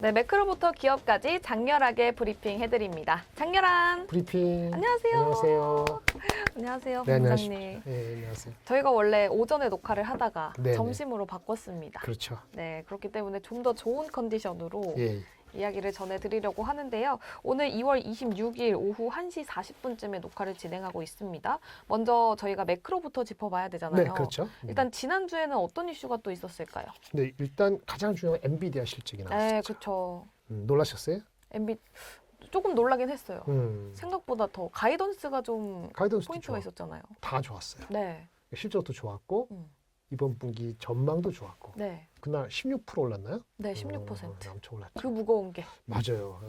네, 매크로부터 기업까지 장렬하게 브리핑 해드립니다. 장렬한 브리핑. 안녕하세요. 안녕하세요. 안녕하세요, 네, 본부장님. 네, 안녕하세요. 저희가 원래 오전에 녹화를 하다가 네네. 점심으로 바꿨습니다. 그렇죠. 네, 그렇기 때문에 좀 더 좋은 컨디션으로 예. 이야기를 전해드리려고 하는데요. 오늘 2월 26일 오후 1시 40분쯤에 녹화를 진행하고 있습니다. 먼저 저희가 매크로부터 짚어봐야 되잖아요. 네, 그렇죠. 일단 지난주에는 어떤 이슈가 또 있었을까요? 네, 일단 가장 중요한 엔비디아 실적이 나왔죠. 네, 그렇죠. 놀라셨어요? 조금 놀라긴 했어요. 음, 생각보다 더 가이던스가 좀 가이던스도 포인트가 좋아. 있었잖아요. 다 좋았어요. 네. 실적도 좋았고 음. 이번 분기 전망도 좋았고 네. 그날 16% 올랐나요? 네, 16%. 엄청 올랐죠. 그 무거운 게. 맞아요.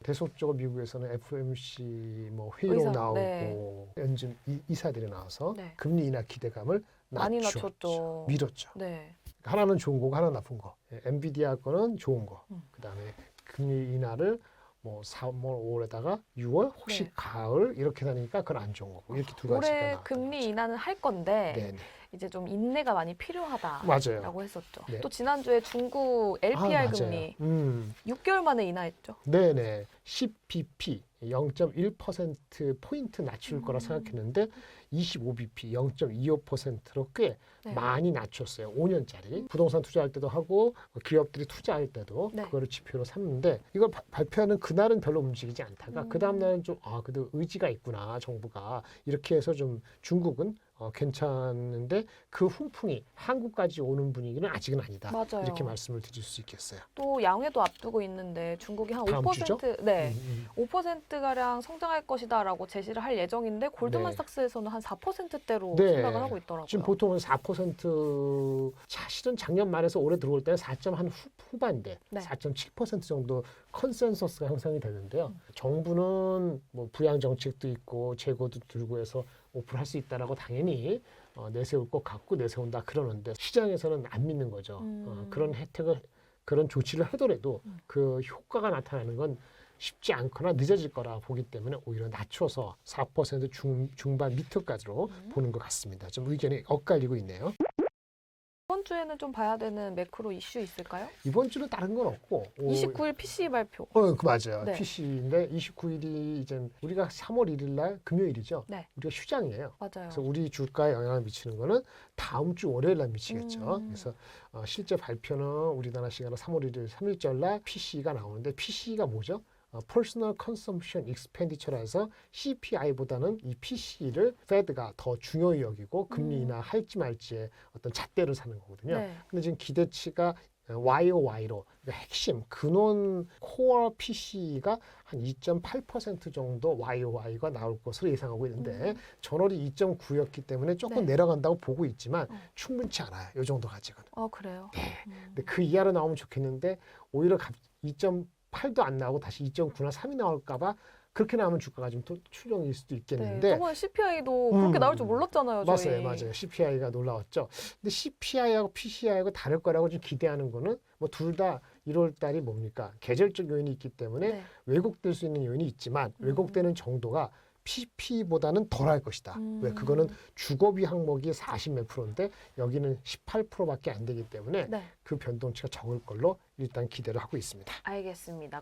대속적으로 미국에서는 FOMC 뭐 회의록 의사, 나오고 네. 연준 이사들이 나와서 네. 금리 인하 기대감을 많이 낮췄죠. 낮췄죠. 밀었죠. 네. 하나는 좋은 거고 하나 나쁜 거. 엔비디아 거는 좋은 거. 그다음에 금리 인하를 뭐 3월, 5월에다가 6월 혹시 네. 가을 이렇게 다니까 그건 안 좋은 거고. 이렇게 두 가지가 올해 나왔던 금리 거죠. 인하는 할 건데 네네. 이제 좀 인내가 많이 필요하다라고 맞아요. 했었죠. 네. 또 지난주에 중국 LPR 맞아요. 금리 6개월 만에 인하했죠. 네네. 10bp 0.1% 포인트 낮출 거라 생각했는데 25bp 0.25%로 꽤 네. 많이 낮췄어요. 5년짜리. 부동산 투자할 때도 하고 기업들이 투자할 때도 네. 그거를 지표로 삼는데 이걸 발표하는 그날은 별로 움직이지 않다가 그 다음 날은 좀 그래도 의지가 있구나 정부가 이렇게 해서 좀 중국은 괜찮은데 그 훈풍이 한국까지 오는 분위기는 아직은 아니다. 맞아요. 이렇게 말씀을 드릴 수 있겠어요. 또 양회도 앞두고 있는데 중국이 한 다음 5% 주죠? 네. 5%가량 성장할 것이다라고 제시를 할 예정인데 골드만삭스에서는 한 4%대로 네. 생각을 하고 있더라고요. 지금 보통은 4% 사실은 작년 말에서 올해 들어올 때는 4.한 후반대, 네. 4.7% 정도 컨센서스가 형성이 되는데요. 정부는 뭐 부양 정책도 있고 재고도 들고 해서 오픈할 수 있다라고 당연히 내세울 것 같고 내세운다 그러는데 시장에서는 안 믿는 거죠. 그런 혜택을 그런 조치를 하더라도 그 효과가 나타나는 건 쉽지 않거나 늦어질 거라 보기 때문에 오히려 낮춰서 4% 중반 밑으로까지로 보는 것 같습니다. 좀 의견이 엇갈리고 있네요. 이번 주에는 좀 봐야 되는 매크로 이슈 있을까요? 이번 주는 다른 건 없고 29일 PCE 발표. 그 맞아요. 네. PC인데 29일이 이제 우리가 3월 1일 날 금요일이죠. 네. 우리가 휴장이에요. 맞아요. 그래서 우리 주가에 영향을 미치는 거는 다음 주 월요일 날 미치겠죠. 음. 그래서 실제 발표는 우리나라 시간으로 3월 1일 3일절 날 PCE가 나오는데 PCE가 뭐죠? Personal Consumption Expenditure라서 CPI보다는 이 PCE를 Fed가 더 중요히 여기고 금리 인하 할지 말지의 어떤 잣대를 사는 거거든요. 네. 근데 지금 기대치가 YOY로 그러니까 핵심 근원 코어 PC가 한 2.8% 정도 YOY가 나올 것으로 예상하고 있는데 전월이 2.9였기 때문에 조금 네. 내려간다고 보고 있지만 충분치 않아요. 이 정도 가지고는. 그래요? 네. 근데 그 이하로 나오면 좋겠는데 오히려 2.8도 안 나오고 다시 2.9나 3이 나올까봐 그렇게 나오면 주가가 좀 추정일 수도 네. 있겠는데 저번에 CPI도 그렇게 나올 줄 몰랐잖아요, 저희. 맞아요. CPI가 놀라웠죠. 근데 CPI하고 PCI하고 다를 거라고 좀 기대하는 거는 뭐 둘 다 1월 달이 뭡니까? 계절적 요인이 있기 때문에 네. 왜곡될 수 있는 요인이 있지만 왜곡되는 정도가 PP보다는 덜할 것이다. 왜? 그거는 주거비 항목이 40몇 %인데 여기는 18%밖에 안 되기 때문에 네. 그 변동치가 적을 걸로 일단 기대를 하고 있습니다. 알겠습니다.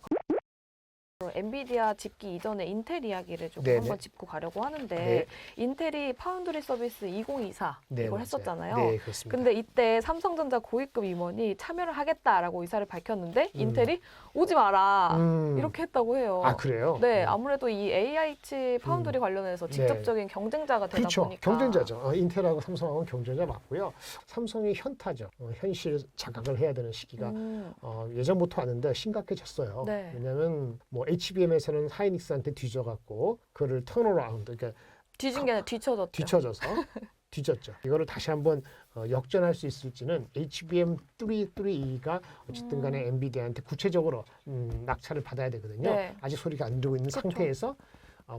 엔비디아 짚기 이전에 인텔 이야기를 조금 네네. 한번 짚고 가려고 하는데 네. 인텔이 파운드리 서비스 2024 네, 이걸 맞아요. 했었잖아요. 네, 그렇습니다. 근데 이때 삼성전자 고위급 임원이 참여를 하겠다라고 의사를 밝혔는데 인텔이 오지 마라 이렇게 했다고 해요. 그래요? 네, 아무래도 이 AI치 파운드리 관련해서 직접적인 경쟁자가 되다 그렇죠. 보니까 경쟁자죠. 인텔하고 삼성하고는 경쟁자 맞고요. 삼성이 현타죠. 현실 자각을 해야 되는 시기가 예전부터 왔는데 심각해졌어요. 네. 왜냐하면 뭐 HBM에서는 하이닉스한테 뒤져갖고 그거를 턴어라운드, 그러니까 뒤진 게 아니라 뒤쳐졌죠. 뒤졌죠. 이거를 다시 한번 역전할 수 있을지는 HBM332가 어쨌든 간에 엔비디아한테 구체적으로 낙찰을 받아야 되거든요. 네. 아직 소리가 안 들고 있는 그쵸. 상태에서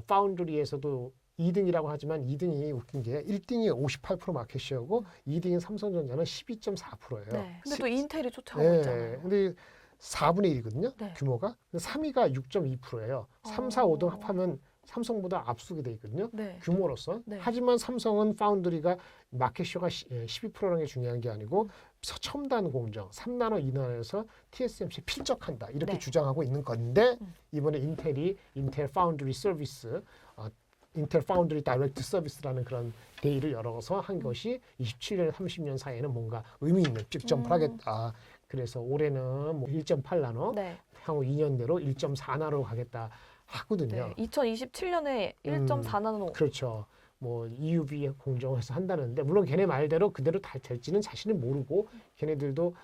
파운드리에서도 2등이라고 하지만 2등이 웃긴 게 1등이 58% 마켓시어고 2등인 삼성전자는 12.4%예요. 네. 근데 또 인텔이 쫓아오고 네. 있잖아요. 근데 4분의 1이거든요. 네. 규모가. 3위가 6.2%예요. 3, 4, 5등 합하면 삼성보다 앞서게 돼 있거든요. 네. 규모로서. 네. 하지만 삼성은 파운드리가 마켓쇼가 12%라는 게 중요한 게 아니고 첨단 공정 3나노 이내에서 TSMC 필적한다 이렇게 네. 주장하고 있는 건데 이번에 인텔이 인텔 파운드리 서비스 인텔 파운드리 다이렉트 서비스라는 그런 데이를 열어서 한 것이 27년 30년 사이에는 뭔가 의미 있는 빅점프를 하겠다. 그래서 올해는 뭐 1.8나노 네. 향후 2년 내로 1.4나노로 가겠다 하거든요. 네. 2027년에 1.4나노. 그렇죠. 뭐 EUV 공정해서 한다는데 물론 걔네 말대로 그대로 다 될지는 자신은 모르고 걔네들도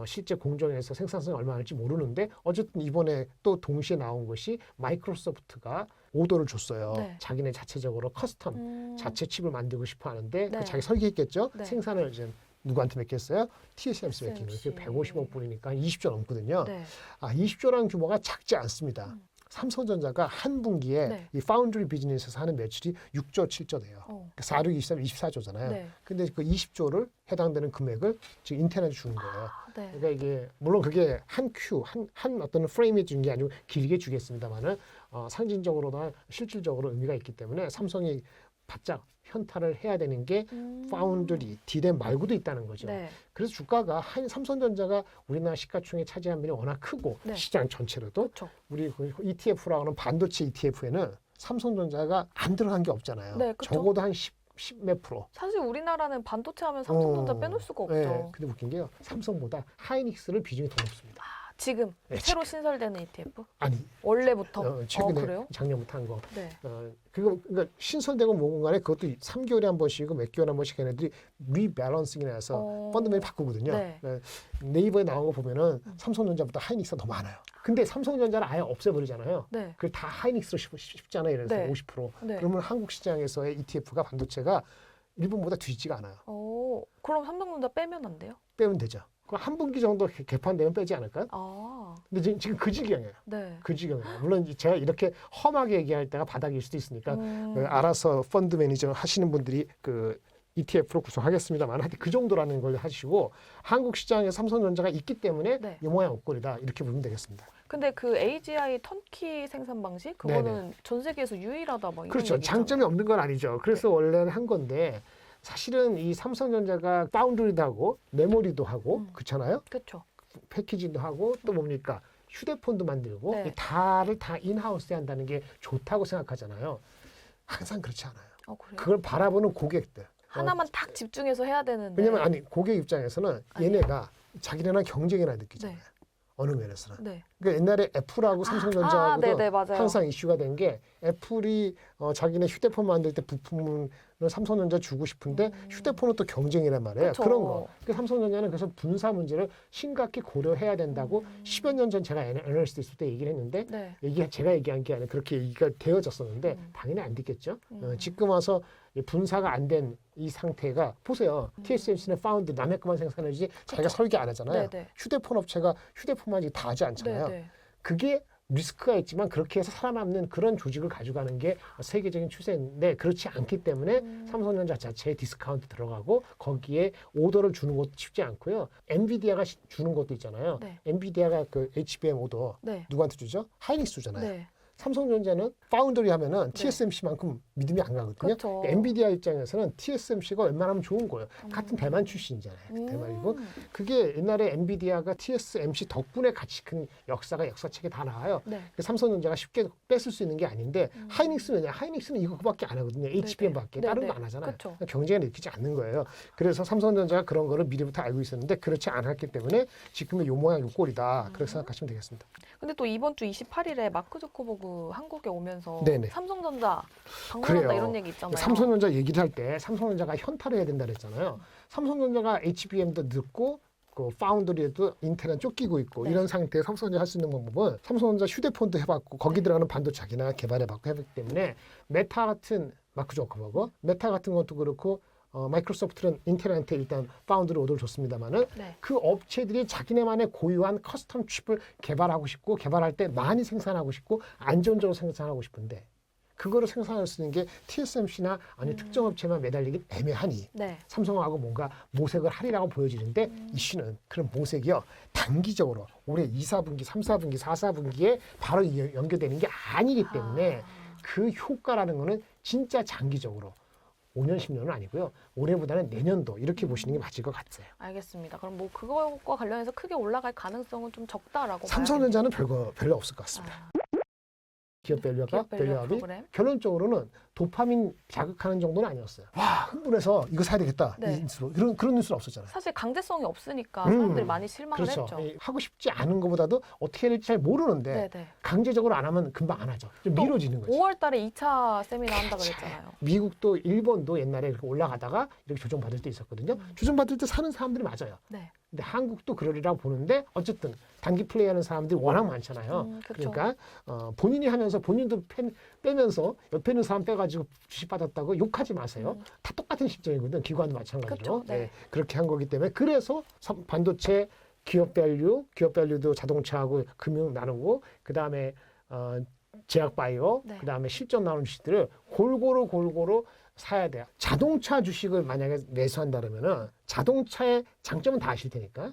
실제 공정에서 생산성이 얼마나 할지 모르는데 어쨌든 이번에 또 동시에 나온 것이 마이크로소프트가 오더를 줬어요. 네. 자기네 자체적으로 커스텀 자체 칩을 만들고 싶어 하는데 네. 그 자기 설계했겠죠. 네. 생산을 이제 누구한테 맡겼어요? TSMC 맡긴 거예요. 그게 150억 불이니까 20조 넘거든요. 네. 20조라는 규모가 작지 않습니다. 삼성전자가 한 분기에 네. 이 파운드리 비즈니스에서 하는 매출이 6조 7조 돼요. 4, 6, 23, 24조잖아요. 네. 근데 그 20조를 해당되는 금액을 지금 인텔한테 주는 거예요. 네. 그러니까 이게 물론 그게 한 어떤 프레임에 준 게 아니고 길게 주겠습니다만은 상징적으로나 실질적으로 의미가 있기 때문에 삼성이 바짝 현타를 해야 되는 게 파운드리, 디램 말고도 있다는 거죠. 네. 그래서 주가가 삼성전자가 우리나라 시가총액 차지한 면이 워낙 크고 네. 시장 전체로도 그렇죠. 우리 그 ETF라고 하는 반도체 ETF에는 삼성전자가 안 들어간 게 없잖아요. 네, 그쵸. 적어도 한 10 몇 프로. 사실 우리나라는 반도체 하면 삼성전자 빼놓을 수가 없죠. 네, 근데 웃긴 게요. 삼성보다 하이닉스를 비중이 더 높습니다. 지금 네, 새로 신설되는 ETF? 아니, 원래부터? 최근에 그래요? 작년부터 한 거. 네. 그러니까 신설되고 뭐건 간에 그것도 3개월에 한 번씩이고 몇 개월에 한 번씩 걔네들이 리밸런싱이나 해서 펀드맨이 바꾸거든요. 네. 네이버에 나온 거 보면은 삼성전자보다 하이닉스가 더 많아요. 근데 삼성전자를 아예 없애버리잖아요. 네. 그걸 다 하이닉스로 쉽잖아요. 그래서 네. 50%. 네. 그러면 한국 시장에서의 ETF가 반도체가 일본보다 뒤지지가 않아요. 그럼 삼성전자 빼면 안 돼요? 빼면 되죠. 그 한 분기 정도 개판되면 빼지 않을까요? 아, 근데 지금 그 지경이에요. 네. 그 지경이에요. 물론 제가 이렇게 험하게 얘기할 때가 바닥일 수도 있으니까 알아서 펀드 매니저 하시는 분들이 그 ETF로 구성하겠습니다만 하여튼 그 정도라는 걸 하시고 한국 시장에 삼성전자가 있기 때문에 네. 이 모양 옷걸이다 이렇게 보면 되겠습니다. 근데 그 AGI 턴키 생산 방식 그거는 전 세계에서 유일하다 막 이런 그렇죠. 얘기 장점이 없는 건 아니죠. 그래서 원래는 한 건데 사실은 이 삼성전자가 파운드리도 하고 메모리도 하고 그렇잖아요. 그렇죠. 패키징도 하고 또 뭡니까 휴대폰도 만들고 네. 이 다를 다 인하우스에 한다는 게 좋다고 생각하잖아요. 항상 그렇지 않아요. 그래요? 그걸 바라보는 고객들. 하나만 딱 집중해서 해야 되는데. 왜냐면 아니 고객 입장에서는 얘네가 자기네랑 경쟁이나 느끼잖아요. 네. 어느 면에서는. 네. 그러니까 옛날에 애플하고 삼성전자하고도 네네, 맞아요. 항상 이슈가 된 게 애플이 자기네 휴대폰 만들 때 부품을 삼성전자 주고 싶은데 휴대폰은 또 경쟁이란 말이에요. 그쵸. 그런 거. 그러니까 삼성전자는 그래서 분사 문제를 심각히 고려해야 된다고 10여 년 전 제가 애널리스트 있을 때 얘기를 했는데 네. 이게 제가 얘기한 게 아니라 그렇게 얘기가 되어졌었는데 당연히 안 됐겠죠. 지금 와서 분사가 안 된 이 상태가 보세요. TSMC는 파운드 남의 것만 생산하지 자기가 설계 안 하잖아요. 네네. 휴대폰 업체가 휴대폰만 다 하지 않잖아요. 네네. 그게 리스크가 있지만 그렇게 해서 살아남는 그런 조직을 가져가는 게 세계적인 추세인데 그렇지 않기 때문에 삼성전자 자체에 디스카운트 들어가고 거기에 오더를 주는 것도 쉽지 않고요. 엔비디아가 주는 것도 있잖아요. 네. 엔비디아가 그 HBM 오더 네. 누구한테 주죠? 하이닉스 주잖아요. 네. 삼성전자는 파운드리 하면은 네. TSMC만큼 믿음이 안 가거든요. 그렇죠. 엔비디아 입장에서는 TSMC가 웬만하면 좋은 거예요. 같은 대만 출신이잖아요. 대만이고 그게 옛날에 엔비디아가 TSMC 덕분에 같이 큰 역사가 역사책에 다 나와요. 네. 삼성전자가 쉽게 뺏을 수 있는 게 아닌데 하이닉스는 하이닉스는 이거 그밖에 안 하거든요. HBM밖에 네, 다른 네. 거 안 하잖아요. 그쵸. 경쟁을 느끼지 않는 거예요. 그래서 삼성전자가 그런 거를 미리부터 알고 있었는데 그렇지 않았기 때문에 지금의 요 모양 요 꼴이다. 그렇게 생각하시면 되겠습니다. 근데 또 이번 주 28일에 마크 주커버그 한국에 오면서 네네. 삼성전자 방문한다 그래요. 이런 얘기 있잖아요. 삼성전자 얘기를 할 때 삼성전자가 현타를 해야 된다 그랬잖아요. 삼성전자가 HBM도 늦고 그 파운드리에도 인텔은 쫓기고 있고 네. 이런 상태에 삼성전자 할 수 있는 방법은 삼성전자 휴대폰도 해봤고 거기 들어가는 반도체 자기나 개발해봤고 해봤기 때문에 메타 같은 마크 주커버그 메타 같은 것도 그렇고 마이크로소프트는 인텔한테 일단 파운드리 오더를 줬습니다만은 네. 그 업체들이 자기네만의 고유한 커스텀 칩을 개발하고 싶고 개발할 때 많이 생산하고 싶고 안정적으로 생산하고 싶은데 그거를 생산할 수 있는 게 TSMC나 아니 특정 업체만 매달리기 애매하니 네. 삼성하고 뭔가 모색을 하리라고 보여지는데 이슈는 그런 모색이요 단기적으로 올해 2, 4분기, 3, 4분기, 4, 4분기에 바로 연결되는 게 아니기 때문에 그 효과라는 거는 진짜 장기적으로 5년, 10년은 아니고요. 올해보다는 내년도 이렇게 보시는 게 맞을 것 같아요. 알겠습니다. 그럼 뭐 그거과 관련해서 크게 올라갈 가능성은 좀 적다라고 삼성전자는 별로 없을 것 같습니다. 아, 기업 밸류업이 프로그램. 결론적으로는 도파민 자극하는 정도는 아니었어요. 와, 흥분해서 이거 사야 되겠다. 네. 이 뉴스로. 그런 뉴스는 없었잖아요. 사실 강제성이 없으니까 사람들이 많이 실망을 그렇죠. 했죠. 하고 싶지 않은 것보다도 어떻게 해야 될지 잘 모르는데 네네. 강제적으로 안 하면 금방 안 하죠. 좀 미뤄지는 거지. 5월 달에 2차 세미나 한다 그랬잖아요. 미국도 일본도 옛날에 이렇게 올라가다가 이렇게 조정받을 때 있었거든요. 조정받을 때 사는 사람들이 맞아요. 네. 근데 한국도 그러리라고 보는데 어쨌든 단기 플레이하는 사람들이 워낙 많잖아요. 그쵸. 그러니까 본인이 하면서 본인도 빼면서 옆에 있는 사람 빼가지고 주식 받았다고 욕하지 마세요. 다 똑같은 심정이거든. 기관도 마찬가지로. 그쵸. 네. 그렇게 한 거기 때문에 그래서 반도체 기업 밸류도 자동차하고 금융 나누고 그다음에 제약 바이오, 네. 그다음에 실전 나오는 주식들을 골고루 사야 돼요. 자동차 주식을 만약에 매수한다면은 자동차의 장점은 다 아실 테니까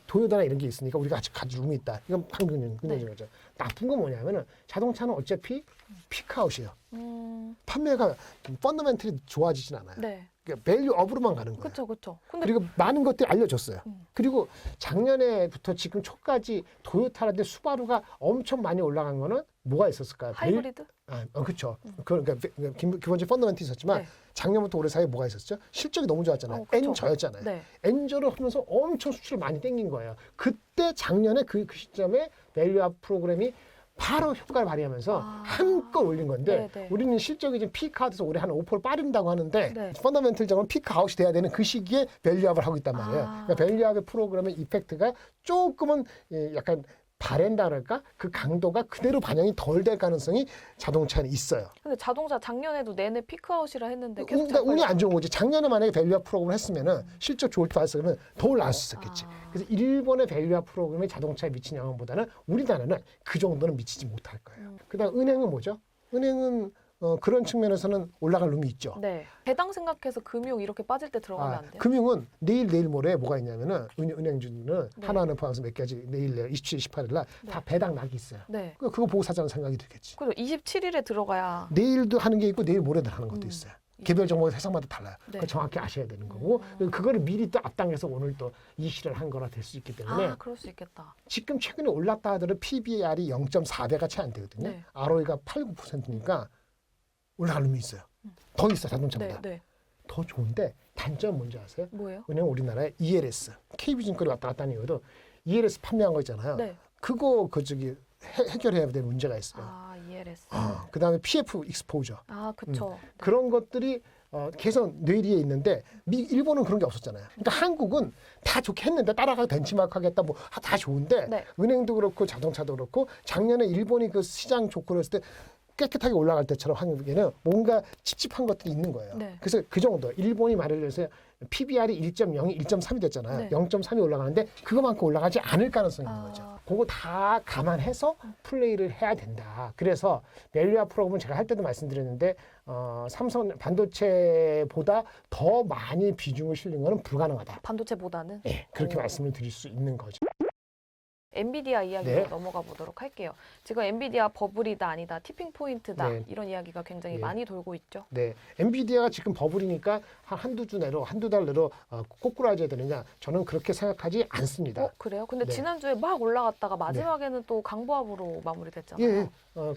도요타나 이런 게 있으니까 우리가 가질 룸이 있다. 이건 긍정적인 거죠. 나쁜 건 뭐냐면은 자동차는 어차피 피크아웃이에요. 판매가 펀더멘털이 좋아지진 않아요. 네. 그러니까 밸류업으로만 가는 거예요. 그렇죠. 근데 그리고 많은 것들이 알려졌어요. 그리고 작년에부터 지금 초까지 도요타라든지 수바루가 엄청 많이 올라간 거는 뭐가 있었을까요? 하이브리드? 그렇죠. 그러니까 기본적인 펀더멘털이 있었지만 네. 작년부터 올해 사이에 뭐가 있었죠? 실적이 너무 좋았잖아요. 그쵸. 엔저였잖아요. 네. 엔저를 하면서 엄청 수출을 많이 땡긴 거예요. 그때 작년에 그 시점에 밸류업 프로그램이 바로 효과를 발휘하면서 한껏 올린 건데 네네. 우리는 실적이 지금 피크아웃에서 올해 한 5% 빠진다고 하는데 네. 펀더멘털적으로 피크아웃이 돼야 되는 그 시기에 밸류업을 하고 있단 말이에요. 그러니까 밸류업의 프로그램의 이펙트가 조금은 약간 바랜다 그럴까? 그 강도가 그대로 반영이 덜 될 가능성이 자동차는 있어요. 근데 자동차 작년에도 내내 피크아웃이라 했는데 계속 그러니까 운이 안 좋은 거지. 작년에 만약에 밸류업 프로그램을 했으면은 실적 좋을 때 봤으면 더 올라갈 수 있었겠지. 그래서 일본의 밸류업 프로그램이 자동차에 미친 영향보다는 우리나라는 그 정도는 미치지 못할 거예요. 그다음 은행은 뭐죠? 은행은 그런 측면에서는 올라갈 룸이 있죠. 네. 배당 생각해서 금융 이렇게 빠질 때 들어가면 안 돼요? 금융은 내일 모레 뭐가 있냐면은 은행주는 네. 하나는 포함해서 몇 가지 내일 27, 28일 날 다 배당 낙이 있어요. 네. 그거 보고 사자는 생각이 들겠지. 그리고 27일에 들어가야 내일도 하는 게 있고 내일 모레도 하는 것도 있어요. 개별 정보가 세상마다 달라요. 네. 그거 정확히 아셔야 되는 거고 그거를 미리 또 앞당겨서 오늘 또 이시를 한 거라 될 수 있기 때문에 그럴 수 있겠다. 지금 최근에 올랐다 하더라도 PBR이 0.4배가 채 안 되거든요. 네. ROE가 8, 9%니까 올라갈 놈이 있어요. 더 있어 자동차보다. 네. 더 좋은데 단점은 뭔지 아세요? 뭐예요? 왜냐면 우리나라에 ELS, KB증권이 왔다 갔다 하는 이유도 ELS 판매한 거 있잖아요. 네. 그거 해결해야 될 문제가 있어요. ELS. 그다음에 PF 익스포저. 그쵸. 네. 그런 것들이 개선 뇌리에 있는데 일본은 그런 게 없었잖아요. 그러니까 한국은 다 좋게 했는데 따라가 벤치마크 하겠다 뭐 다 좋은데 네. 은행도 그렇고 자동차도 그렇고 작년에 일본이 그 시장 조건을 했을 때 깨끗하게 올라갈 때처럼 한국에는 뭔가 찝찝한 것들이 있는 거예요. 네. 그래서 그 정도 일본이 말을 해서 PBR이 1.0이 1.3이 됐잖아요. 네. 0.3이 올라가는데 그거만큼 올라가지 않을 가능성이 있는 거죠. 그거 다 감안해서 플레이를 해야 된다. 그래서 밸류업 프로그램은 제가 할 때도 말씀드렸는데 삼성 반도체보다 더 많이 비중을 실는 것은 불가능하다. 반도체보다는? 네, 그렇게 말씀을 드릴 수 있는 거죠. 엔비디아 이야기로 네. 넘어가 보도록 할게요. 지금 엔비디아 버블이다 아니다, 티핑 포인트다 네. 이런 이야기가 굉장히 네. 많이 돌고 있죠. 네, 엔비디아가 지금 버블이니까 한두 달 내로 꼬꾸라져야 되느냐? 저는 그렇게 생각하지 않습니다. 그래요? 근데 네. 지난주에 막 올라갔다가 마지막에는 또 강보합으로 마무리됐잖아요. 예,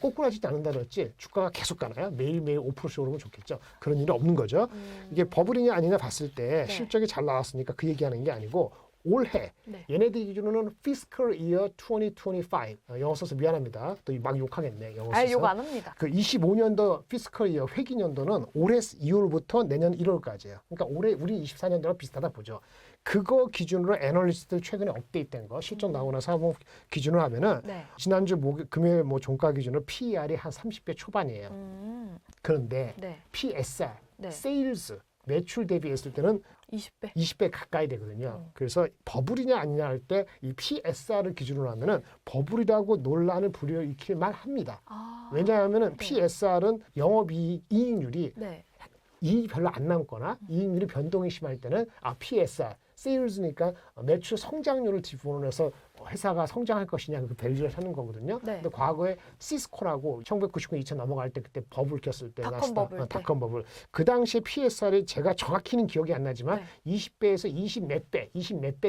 꼬꾸라지지 않는다 그랬지 주가가 계속 가나요? 매일매일 5%씩 오르면 좋겠죠. 그런 일이 없는 거죠. 이게 버블이냐 아니냐 봤을 때 네. 실적이 잘 나왔으니까 그 얘기하는 게 아니고 올해 네. 얘네들 기준으로는 fiscal year 2025 영어 써서 미안합니다. 또 막 욕하겠네. 영어 써서. 욕 안 합니다. 그 25년도 fiscal year 회기년도는 올해 2월부터 내년 1월까지예요. 그러니까 올해 우리 24년도랑 비슷하다 보죠. 그거 기준으로 애널리스트들 최근에 업데이트된 거 실적 나오나 사업 기준으로 하면은 네. 지난주 금요일 종가 기준으로 PER이 한 30배 초반이에요. 그런데 네. PSR, 네. 세일즈 매출 대비했을 때는 20배. 20배 가까이 되거든요. 그래서 버블이냐 아니냐 할 때 이 PSR을 기준으로 하면은 버블이라고 논란을 불러일으킬 만합니다. 왜냐하면은 PSR은 영업이익률이 네. 이익이 별로 안 남거나 이익률이 변동이 심할 때는 PSR sales니까 매출 성장률을 기본으로 회사가 성장할 것이냐 그 밸류를 하는 거거든요. 네. 근데 과거에 시스코라고 1999, 2000 넘어갈 때 그때 버블 꼈을 때 닷컴 버블 때. 닷컴 버블. 그 당시에 PSR이 제가 정확히는 기억이 안 나지만 네. 20배에서 20 몇 배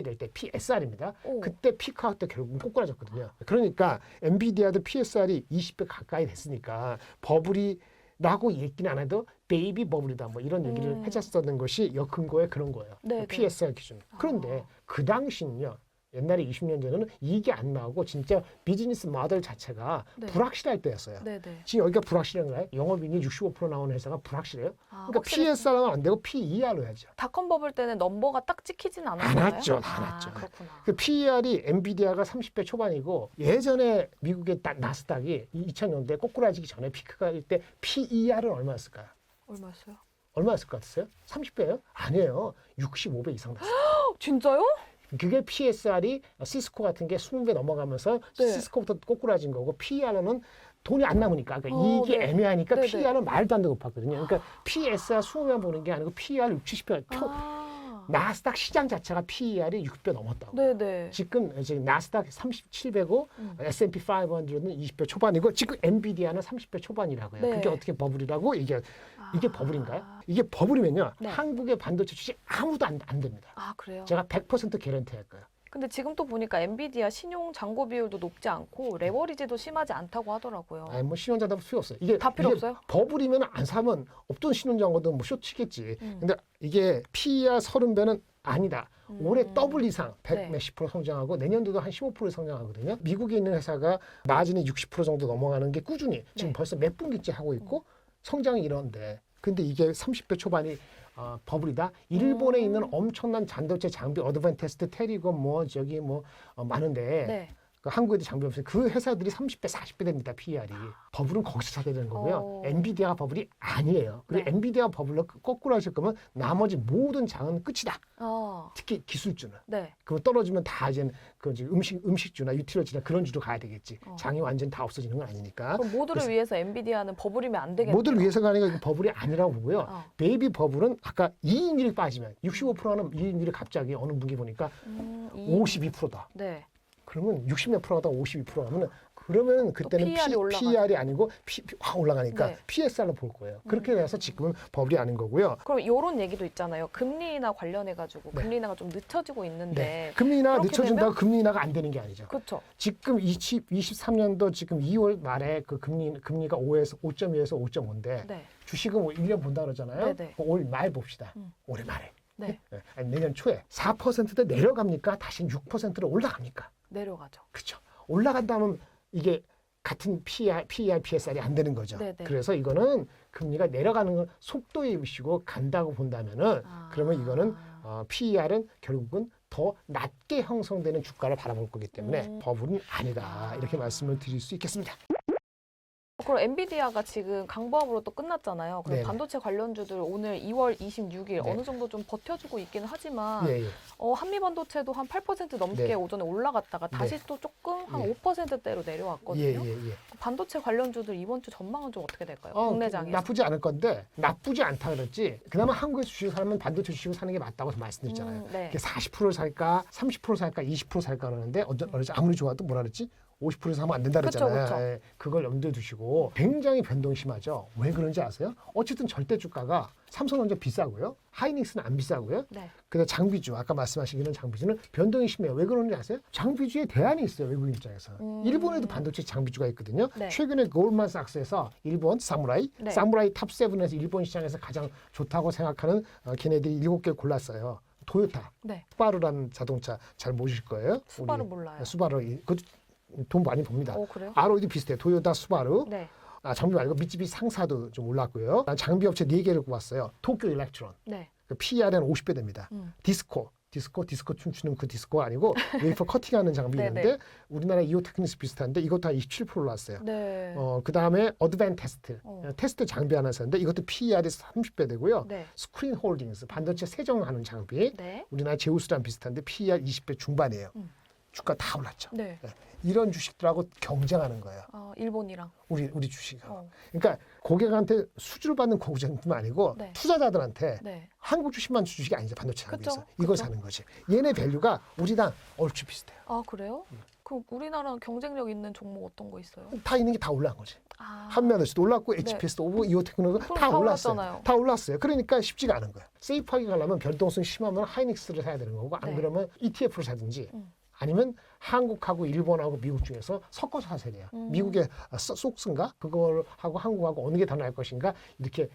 될 때 PSR입니다. 오. 그때 피크아웃 때 결국은 꼬꾸라졌거든요. 그러니까 엔비디아도 PSR이 20배 가까이 됐으니까 버블이 라고 얘기는 안 해도 베이비 버블이다 뭐 이런 얘기를 해줬었는 것이 역근거에 그런 거예요. 네, PSR 기준. 그런데 그 당시는요. 옛날에 20년 전에는 이게 안 나오고 진짜 비즈니스 모델 자체가 네. 불확실할 때였어요. 네네. 지금 여기가 불확실한가요? 영업이익이 65% 나오는 회사가 불확실해요? 아, 그러니까 확실히 PSR은 안 되고 PER로 해야죠. 닷컴 버블 때는 넘버가 딱 찍히진 안 않았나요? 왔죠. 안 왔죠. 그렇구나. 그 PER이 엔비디아가 30배 초반이고 예전에 미국의 나스닥이 2000년대 꼬꾸라지기 전에 피크가 일 때 PER은 얼마였을까요? 얼마였어요? 얼마였을 것 같으세요? 30배예요? 아니에요. 65배 이상 됐어요. 진짜요? 그게 PSR이 시스코 같은 게 20배 넘어가면서 네. 시스코부터 꼬꾸라진 거고 PER은 돈이 안 남으니까 그러니까 이익이 네. 애매하니까 네네. PER은 말도 안 되고 높았거든요. 그러니까 PSR 20배 보는 게 아니고 PER 60, 70배 나스닥 시장 자체가 PER이 6배 넘었다고. 네네. 지금 나스닥 37배고 S&P 500는 20배 초반이고 지금 엔비디아는 30배 초반이라고요. 네. 그게 어떻게 버블이라고? 이게 아. 버블인가요? 이게 버블이면요. 네. 한국의 반도체 주식 아무도 안 됩니다. 아 그래요? 제가 100% 개런티 할 거예요. 근데 지금 또 보니까 엔비디아 신용 잔고 비율도 높지 않고 레버리지도 심하지 않다고 하더라고요. 아니 뭐 신용자도 필요 없어요. 이게 다 필요 없어요? 버블이면 안 사면 없던 신용자고도 뭐 쇼치겠지. 근데 이게 PER 30배는 아니다. 올해 더블 이상 100 네. 몇십 프로 성장하고 내년도도 한 15% 성장하거든요. 미국에 있는 회사가 마진이 60% 정도 넘어가는 게 꾸준히 지금 네. 벌써 몇 분기째 하고 있고 성장이 이런데 근데 이게 30배 초반이 버블이다. 일본에 있는 엄청난 반도체 장비 어드밴테스트 테리건 뭐 저기 뭐 많은데 네. 그 한국에도 장비 없어요. 그 회사들이 30배, 40배 됩니다. PER이. 버블은 거기서 사게 되는 거고요. 엔비디아가 버블이 아니에요. 그리고 네. 엔비디아 버블로 거꾸로 하실 거면 나머지 모든 장은 끝이다. 어. 특히 기술주는. 네. 그거 떨어지면 다 이제 그 이제 음식주나 유틸리티나 그런 주로 가야 되겠지. 어. 장이 완전 다 없어지는 건 아니니까. 그럼 모두를 그래서 위해서 엔비디아는 버블이면 안 되겠네요. 모두를 위해서가 아니라 이거 버블이 아니라고 보고요. 어. 베이비 버블은 아까 이익률이 빠지면 65%는 이익률이 갑자기 어느 분기 보니까 52%다. 네. 그러면 60몇 프로가 52% 하면 그러면 그때는 PER이 아니고 확 올라가니까 네. PSR로 볼 거예요. 그렇게 돼서 지금은 버블이 아닌 거고요. 그럼 이런 얘기도 있잖아요. 금리 인하 관련해 가지고 네. 금리 인하가 좀 늦춰지고 있는데. 네. 금리 인하가 그렇게 늦춰진다고 되면? 금리 인하가 안 되는 게 아니죠. 그렇죠. 지금 23년도 지금 2월 말에 그 금리가 5.2에서 5.5인데 네. 주식은 뭐 1년 본다 그러잖아요. 네네. 올 말 봅시다. 올해 말에. 네. 네. 아니, 내년 초에 4%대 내려갑니까? 다시 6%로 올라갑니까? 내려가죠. 그렇죠. 올라간다면 이게 같은 PER, PSR이 안 되는 거죠. 네네. 그래서 이거는 금리가 내려가는 건 속도에 비추고 간다고 본다면은 그러면 이거는 PER은 결국은 더 낮게 형성되는 주가를 바라볼 거기 때문에 버블은 아니다. 이렇게 말씀을 드릴 수 있겠습니다. 그럼 엔비디아가 지금 강보합으로 또 끝났잖아요. 그럼 네네. 반도체 관련주들 오늘 2월 26일 네. 어느 정도 좀 버텨주고 있기는 하지만 예, 예. 한미 반도체도 한 8% 넘게 네. 오전에 올라갔다가 다시 네. 또 조금 한 예. 5%대로 내려왔거든요. 예, 예, 예. 반도체 관련주들 이번 주 전망은 좀 어떻게 될까요? 그 국내장에서. 나쁘지 않을 건데 나쁘지 않다 그랬지. 그나마 한국에 주식을 사면 반도체 주식을 사는 게 맞다고 말씀드렸잖아요. 네. 이게 40%를 살까, 30% 살까, 20% 살까 그러는데 아무리 좋아도 뭐라 그랬지? 50%에서 하면 안 된다 그랬잖아요. 그쵸. 예, 그걸 염두에 두시고 굉장히 변동이 심하죠. 왜 그런지 아세요? 어쨌든 절대 주가가 삼성전자 비싸고요. 하이닉스는 안 비싸고요. 네. 근데 장비주, 아까 말씀하신 이런 장비주는 변동이 심해요. 왜 그런지 아세요? 장비주에 대안이 있어요. 외국인 입장에서. 일본에도 반도체 장비주가 있거든요. 네. 최근에 골만삭스에서 일본 사무라이 네. 탑7에서 일본 시장에서 가장 좋다고 생각하는 걔네들이 7개 골랐어요. 토요타, 네. 수바루라는 자동차 잘 모실 거예요. 수바루 우리 몰라요. 수바루, 그것도 돈 많이 봅니다. 그래요? ROE도 비슷해요. 토요타, 수바루. 네. 장비 말고 미쯔비시 상사도 좀 올랐고요. 장비 업체 4개를 꼽았어요. 도쿄 일렉트론. 네. 그 PER은 50배 됩니다. 디스코 춤추는 그 디스코가 아니고 웨이퍼 커팅하는 장비인데 네네. 우리나라 이오 테크닉스 비슷한데 이것도 한 27% 올랐어요. 네. 그 다음에 어드밴테스트 테스트 장비 하나 샀는데 이것도 PER이 30배 되고요. 네. 스크린 홀딩스 반도체 세정하는 장비 네. 우리나라 제우스랑 비슷한데 PER 20배 중반이에요. 주가 다 올랐죠. 네. 이런 주식들하고 경쟁하는 거예요. 일본이랑. 우리 주식은. 어. 그러니까 고객한테 수주를 받는 고객뿐 아니고 네. 투자자들한테 네. 한국 주식만 주식이 아니죠. 반도체 그쵸, 장비에서. 이걸 그쵸. 사는 거지. 얘네 밸류가 우리랑 얼추 비슷해요. 아, 그래요? 그럼 우리나라 경쟁력 있는 종목 어떤 거 있어요? 다 있는 게 다 올라간 거지. 아, 한미하늘도 올랐고 HPS도 오고 이오테크노도 그럼 다 다 올랐어요. 올랐잖아요. 다 올랐어요. 그러니까 쉽지가 않은 거야. 세이프하게 가려면 변동성이 심하면 하이닉스를 사야 되는 거고 안 네. 그러면 ETF를 사든지 아니면 한국하고 일본하고 미국 중에서 섞어서 사셔야 돼요. 미국의 속스인가 그걸 하고 한국하고 어느 게 더 나을 것인가 이렇게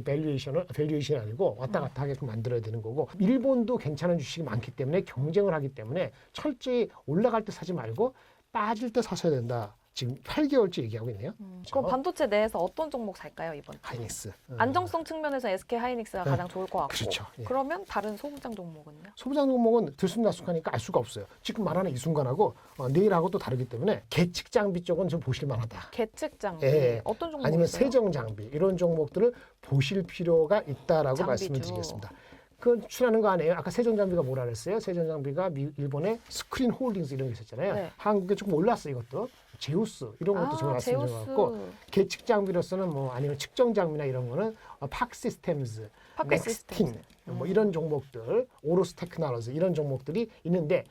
밸류에이션이 아니고 왔다 갔다 하게끔 만들어야 되는 거고 일본도 괜찮은 주식이 많기 때문에 경쟁을 하기 때문에 철저히 올라갈 때 사지 말고 빠질 때 사셔야 된다. 지금 8개월째 얘기하고 있네요. 그럼 반도체 내에서 어떤 종목 살까요, 이번? 하이닉스. 안정성 측면에서 SK 하이닉스가 네. 가장 좋을 것 같고. 그렇죠. 예. 그러면 다른 소부장 종목은요? 소부장 종목은 들쑥날쑥하니까 알 수가 없어요. 지금 말하는 이 순간하고 내일하고 또 다르기 때문에 계측 장비 쪽은 좀 보실 만하다. 계측 장비. 예. 어떤 종목 아니면 있어요? 세정 장비 이런 종목들을 보실 필요가 있다라고 장비주. 말씀을 드리겠습니다. 그건 출하는 거 아니에요. 아까 세정 장비가 뭐라 그랬어요? 세정 장비가 일본의 스크린 홀딩스 이런 게 있었잖아요. 네. 한국에 조금 올랐어 이것도. 제우스 이런 것도 제가 말씀드려갖고 계측 장비로서는 뭐 아니면 측정 장비나 이런 거는 팍 시스템즈, 파크 넥스틴 시스템즈. 뭐 이런 종목들, 오로스 테크놀로지 이런 종목들이 있는데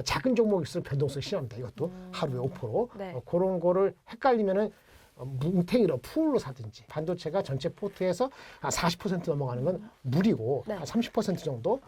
작은 종목일수록 변동성이 심합니다. 이것도 하루에 5%. 네. 그런 거를 헷갈리면은 뭉탱이로 풀로 사든지 반도체가 전체 포트에서 40% 넘어가는 건 무리고 네. 한 30% 정도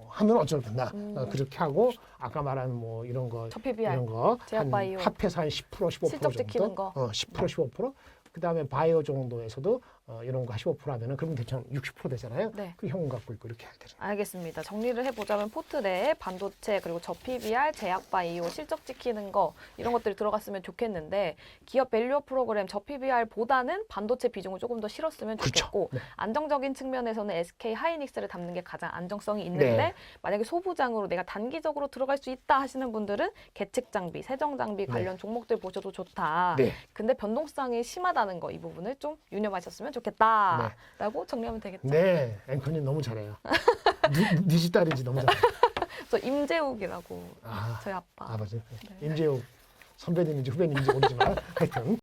하면 어쩔겠나 그렇게 하고 아까 말한 뭐 이런 거 저 PBR, 이런 거 제약 한 바이오. 합해서 한 10% 15% 실적 정도 지키는 거. 10% 15% 그다음에 바이오 정도에서도 이런 거 15% 하면은 그러면 대충 60% 되잖아요. 네. 그 현금 갖고 있고 이렇게 해야 되는. 알겠습니다. 정리를 해보자면 포트 내에 반도체 그리고 저 PBR, 제약 바이오, 실적 지키는 거 이런 것들이 들어갔으면 좋겠는데 기업 밸류어 프로그램 저 PBR보다는 반도체 비중을 조금 더 실었으면 그렇죠. 좋겠고 네. 안정적인 측면에서는 SK 하이닉스를 담는 게 가장 안정성이 있는데 네. 만약에 소부장으로 내가 단기적으로 들어갈 수 있다 하시는 분들은 계측 장비, 세정 장비 관련 종목들 보셔도 좋다. 네. 근데 변동성이 심하다는 거 이 부분을 좀 유념하셨으면 좋겠다라고 정리하면 되겠죠. 네, 앵커님 너무 잘해요. 네 집 딸인지 너무 잘해요. 저 임재욱이라고 아, 저희 아빠. 아버지. 네. 임재욱 선배님인지 후배님인지 모르지만 하여튼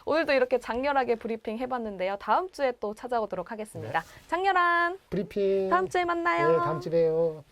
오늘도 이렇게 장렬하게 브리핑 해봤는데요. 다음 주에 또 찾아오도록 하겠습니다. 장렬한 브리핑. 다음 주에 만나요. 네, 다음 주에 봬요.